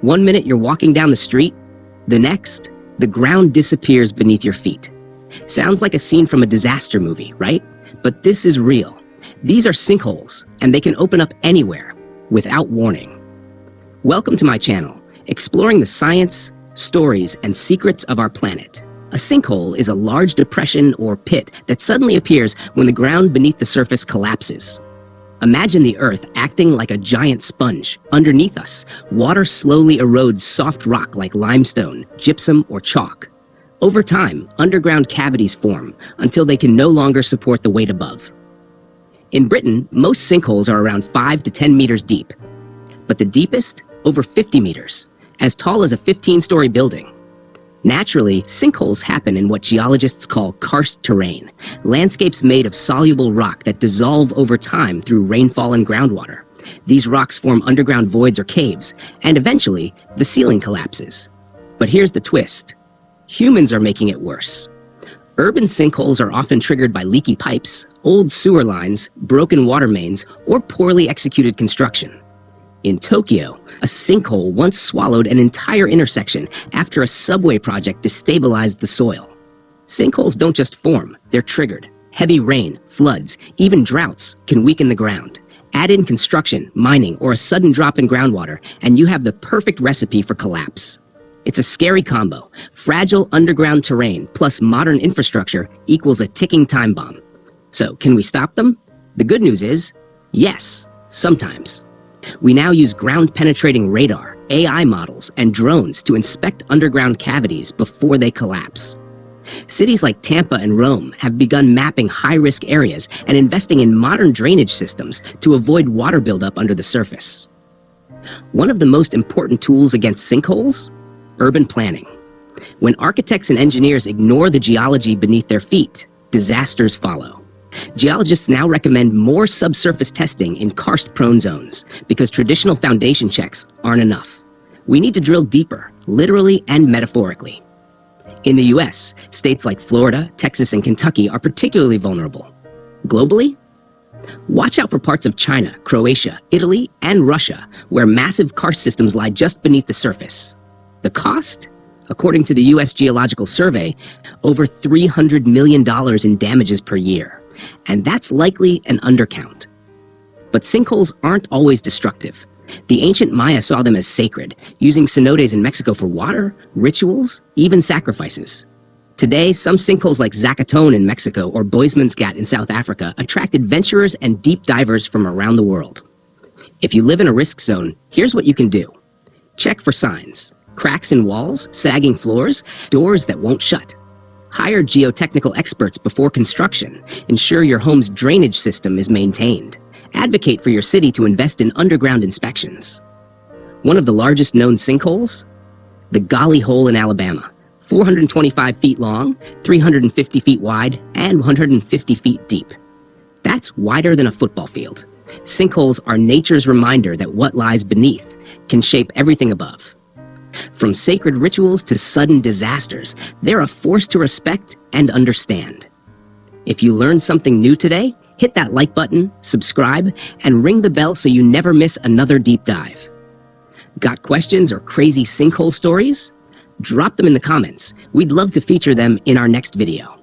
One minute you're walking down the street, the next, the ground disappears beneath your feet. Sounds like a scene from a disaster movie, right? But this is real. These are sinkholes, and they can open up anywhere, without warning. Welcome to my channel, exploring the science, stories, and secrets of our planet. A sinkhole is a large depression or pit that suddenly appears when the ground beneath the surface collapses. Imagine the Earth acting like a giant sponge. Underneath us, water slowly erodes soft rock like limestone, gypsum, or chalk. Over time, underground cavities form until they can no longer support the weight above. In Britain, most sinkholes are around 5 to 10 meters deep, but the deepest, over 50 meters, as tall as a 15-story building. Naturally, sinkholes happen in what geologists call karst terrain, landscapes made of soluble rock that dissolve over time through rainfall and groundwater. These rocks form underground voids or caves, and eventually, the ceiling collapses. But here's the twist. Humans are making it worse. Urban sinkholes are often triggered by leaky pipes, old sewer lines, broken water mains, or poorly executed construction. In Tokyo, a sinkhole once swallowed an entire intersection after a subway project destabilized the soil. Sinkholes don't just form, they're triggered. Heavy rain, floods, even droughts can weaken the ground. Add in construction, mining, or a sudden drop in groundwater, and you have the perfect recipe for collapse. It's a scary combo. Fragile underground terrain plus modern infrastructure equals a ticking time bomb. So, can we stop them? The good news is, yes, sometimes. We now use ground-penetrating radar, AI models, and drones to inspect underground cavities before they collapse. Cities like Tampa and Rome have begun mapping high-risk areas and investing in modern drainage systems to avoid water buildup under the surface. One of the most important tools against sinkholes? Urban planning. When architects and engineers ignore the geology beneath their feet, disasters follow. Geologists now recommend more subsurface testing in karst-prone zones because traditional foundation checks aren't enough. We need to drill deeper, literally and metaphorically. In the US, states like Florida, Texas, and Kentucky are particularly vulnerable. Globally? Watch out for parts of China, Croatia, Italy, and Russia, where massive karst systems lie just beneath the surface. The cost? According to the US Geological Survey, over $300 million in damages per year. And that's likely an undercount. But sinkholes aren't always destructive. The ancient Maya saw them as sacred, using cenotes in Mexico for water, rituals, even sacrifices. Today, some sinkholes like Zacatón in Mexico or Boismans-Gat in South Africa attracted venturers and deep divers from around the world. If you live in a risk zone, here's what you can do. Check for signs. Cracks in walls, sagging floors, doors that won't shut. Hire geotechnical experts before construction. Ensure your home's drainage system is maintained. Advocate for your city to invest in underground inspections. One of the largest known sinkholes? The Golly Hole in Alabama. 425 feet long, 350 feet wide, and 150 feet deep. That's wider than a football field. Sinkholes are nature's reminder that what lies beneath can shape everything above. From sacred rituals to sudden disasters, they're a force to respect and understand. If you learned something new today, hit that like button, subscribe, and ring the bell so you never miss another deep dive. Got questions or crazy sinkhole stories? Drop them in the comments. We'd love to feature them in our next video.